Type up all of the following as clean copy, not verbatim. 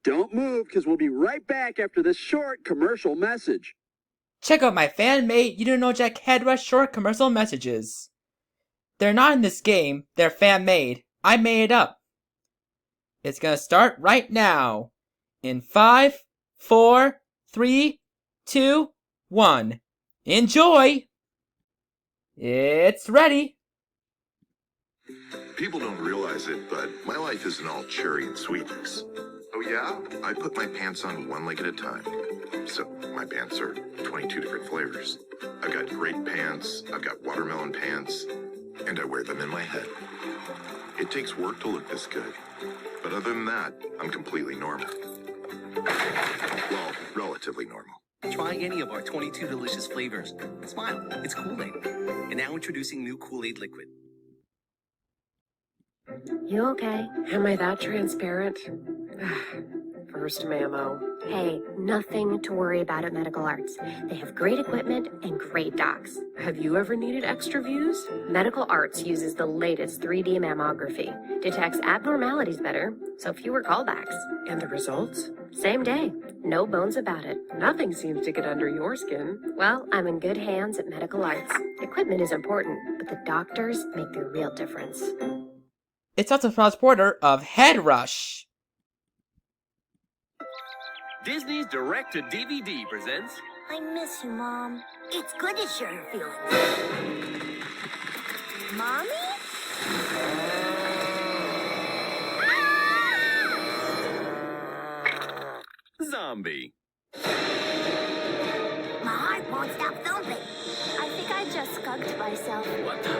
Don't move, because we'll be right back after this short commercial message. Check out my fan-made You Don't Know Jack HeadRush short commercial messages. They're not in this game, they're fan-made. I made it up. It's gonna start right now. In 5, 4, 3, 2, 1. Enjoy! It's ready! People don't realize it, but my life isn't all cherry and sweetness. Oh yeah? I put my pants on one leg at a time. So my pants are 22 different flavors. I've got grape pants, I've got watermelon pants, and I wear them in my head. It takes work to look this good. But other than that, I'm completely normal. Well, relatively normal. Try any of our 22 delicious flavors. Smile, it's Kool-Aid. And now introducing new Kool-Aid liquid. You okay? Am I that transparent? First mammo. Hey, nothing to worry about at Medical Arts. They have great equipment and great docs. Have you ever needed extra views? Medical Arts uses the latest 3D mammography. Detects abnormalities better, so fewer callbacks. And the results? Same day. No bones about it. Nothing seems to get under your skin. Well, I'm in good hands at Medical Arts. Equipment is important, but the doctors make the real difference. It's also a transporter of HeadRush. Disney's direct-to-DVD presents... I miss you, Mom. It's good to share your feelings. Mommy? Zombi. My heart won't stop thumping. I think I just skunked myself. What the?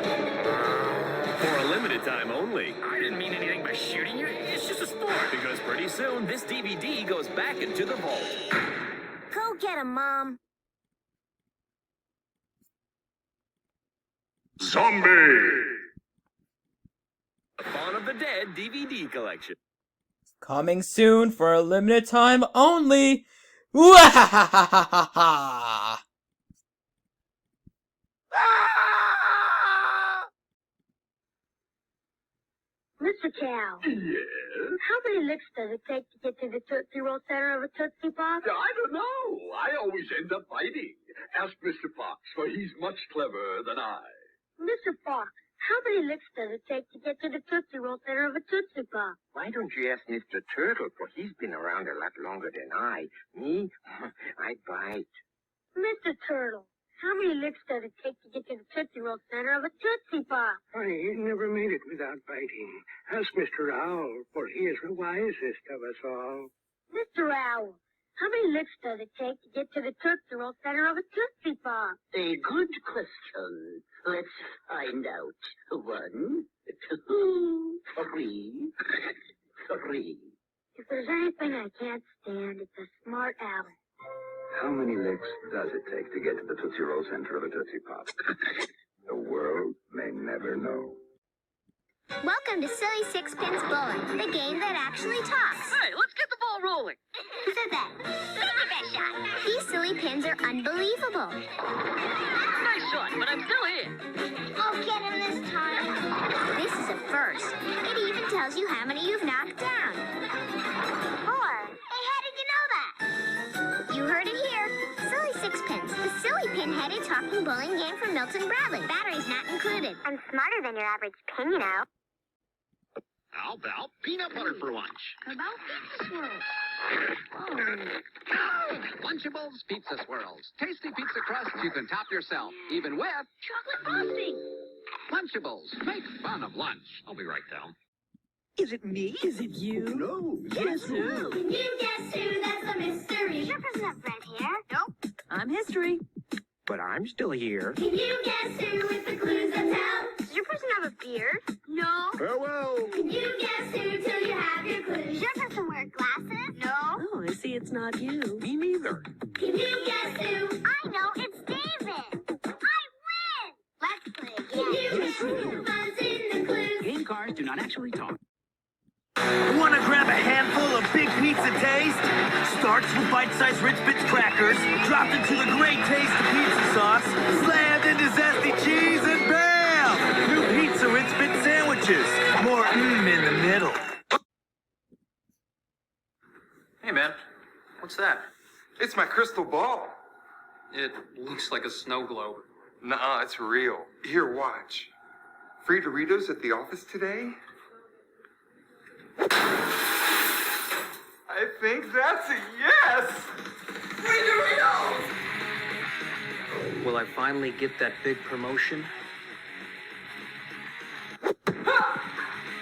For a limited time only. I didn't mean anything by shooting you. It's just a sport. Because pretty soon, this DVD goes back into the vault. Go get him, Mom. Zombie! The Fawn of the Dead DVD collection. Coming soon for a limited time only. Wahahahaha! Mr. Cow. Yes? How many licks does it take to get to the Tootsie Roll center of a Tootsie Pop? I don't know. I always end up fighting. Ask Mr. Fox, for he's much cleverer than I. Mr. Fox, how many licks does it take to get to the Tootsie Roll center of a Tootsie Pop? Why don't you ask Mr. Turtle, for he's been around a lot longer than I. Me? I bite. Mr. Turtle, how many licks does it take to get to the Tootsie Roll center of a Tootsie Pop? I never made it without biting. Ask Mr. Owl, for he is the wisest of us all. Mr. Owl, how many licks does it take to get to the Tootsie Roll center of a Tootsie Pop? A good question. Let's find out. 1, 2, 3. 3. If there's anything I can't stand, it's a smart owl. How many licks does it take to get to the Tootsie Roll center of a Tootsie Pop? The world may never know. Welcome to Silly Sixpence Bowling, the game that actually talks. Hey, let's get the ball rolling. Who said that? Take your best shot. These silly pins are unbelievable. Nice shot, but I'm still here. I'll get him this time. This is a first. It even tells you how many you've knocked down. 4. Hey, how did you know that? You heard it here. Silly Sixpence, the silly pin-headed talking bowling game from Milton Bradley. Batteries not included. I'm smarter than your average pin, you know. How about peanut butter for lunch? How about pizza swirls? Lunchables Pizza Swirls. Tasty pizza crust you can top yourself, even with Chocolate frosting. Lunchables. Make fun of lunch. I'll be right down. Is it me? Is it you? No. Guess who? Can you guess who? That's a mystery. Your person have red hair? Nope. I'm history. But I'm still here. Can you guess who with the clues that tell? Does your person have a beard? No. Farewell. Can you guess who till you have your clues? Does your person wear glasses? No. Oh, I see it's not you. Me neither. Can you guess who? I know, it's David. I win! Let's play again. Can you guess who? Buzz in the clues. Game cards do not actually talk. Want to grab a handful of big pizza taste? Starts with bite-sized Ritz Bits crackers, dropped into the great taste of pizza sauce, slammed into zesty cheese, and bam! New pizza Ritz Bits sandwiches. More in the middle. Hey, man. What's that? It's my crystal ball. It looks like a snow globe. Nuh-uh, it's real. Here, watch. Free Doritos at the office today? I think that's a yes! Free Doritos! Will I finally get that big promotion?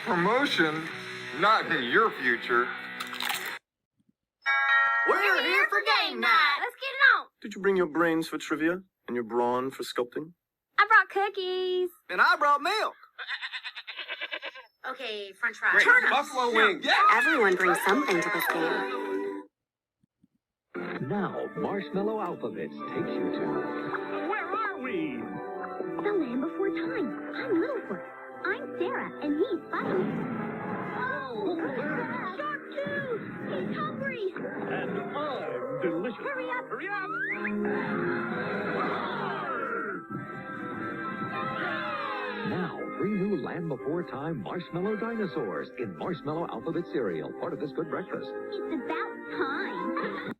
Promotion? Not in your future. We're here for game night. Let's get it on. Did you bring your brains for trivia and your brawn for sculpting? I brought cookies. And I brought milk. Okay, french fries. Great. Turnips. Buffalo wings. Yeah. Everyone brings something to this game. Now, Marshmallow Alphabets takes you to... Where are we? The Land Before Time. I'm Littlefoot. I'm Sarah, and he's Buddy. Oh, Shark Tooth! He's hungry! And I'm delicious. Hurry up! Hurry up! Now, 3 new Land Before Time Marshmallow dinosaurs in Marshmallow Alphabet cereal, part of this good breakfast. It's about time.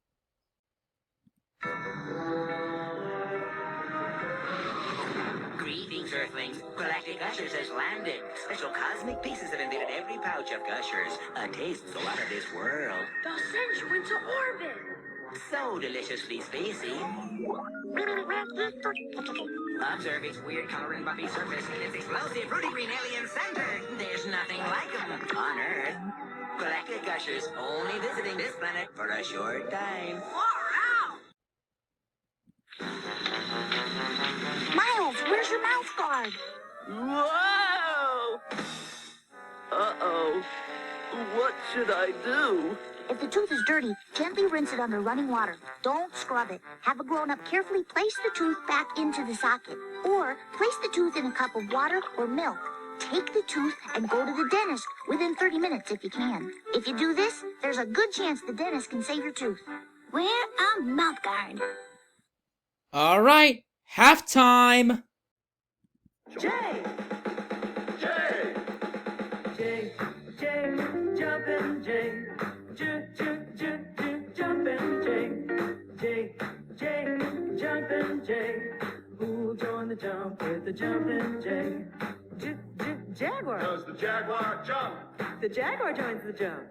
Greetings, Earthlings. Galactic Gushers has landed. Special cosmic pieces have invaded every pouch of Gushers. A taste so out of this world. They'll send you into orbit. So deliciously spacey. Observe its weird color and bumpy surface and its explosive fruity green alien center. There's nothing like them on Earth. Galactic Gushers only visiting this planet for a short time. Miles, where's your mouth guard? Whoa! Uh-oh. What should I do? If the tooth is dirty, gently rinse it under running water. Don't scrub it. Have a grown-up carefully place the tooth back into the socket. Or place the tooth in a cup of water or milk. Take the tooth and go to the dentist within 30 minutes if you can. If you do this, there's a good chance the dentist can save your tooth. Wear a mouth guard. All right, halftime. Jay! Jay! Jay, Jay, jumpin' Jay. Jumpin' Jay. Jay, Jay, jumpin' Jay. Who'll join the jump with the jumpin' Jay? Jaguar. Does the Jaguar jump? The Jaguar joins the jump.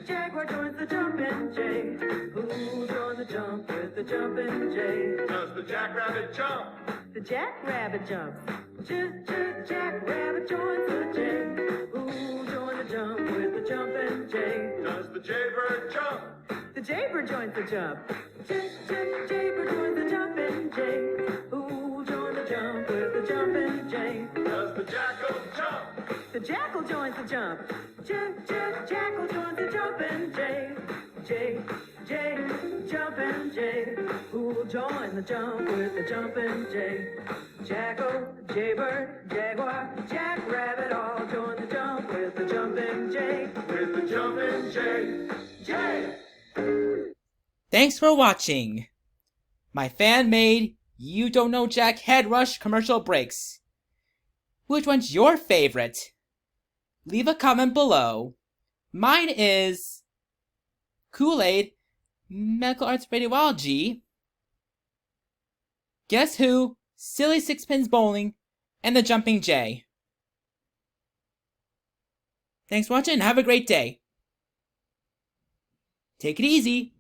Jaguar joins the jumpin' Jay. Who'll join the jump with the jumpin' Jay? Does the Jackrabbit jump? The Jackrabbit jumps. Jackrabbit joins the Jay. Who'll join the jump with the jumpin' Jay? Does the Jaybird jump? The Jaybird joins the jump. Jaybird joins the jumpin' Jay. Who'll join the jump with the jumpin' Jay? Does the Jackal jump? The Jackal joins the jump. Jackal joins the jumpin' Jay. Jay, jumpin' Jay. Who'll join the jump with the jumpin' Jay? Jackal, Jaybird, Jaguar, Jackrabbit all join the jump with the jumpin' Jay. With the jumpin' Jay. Jay! Thanks for watching. My fan-made You Don't Know Jack HeadRush commercial breaks. Which one's your favorite? Leave a comment below. Mine is Kool-Aid, Medical Arts Radiology, Guess Who, Silly Sixpence Bowling, and the Jumping Jay. Thanks for watching and have a great day. Take it easy.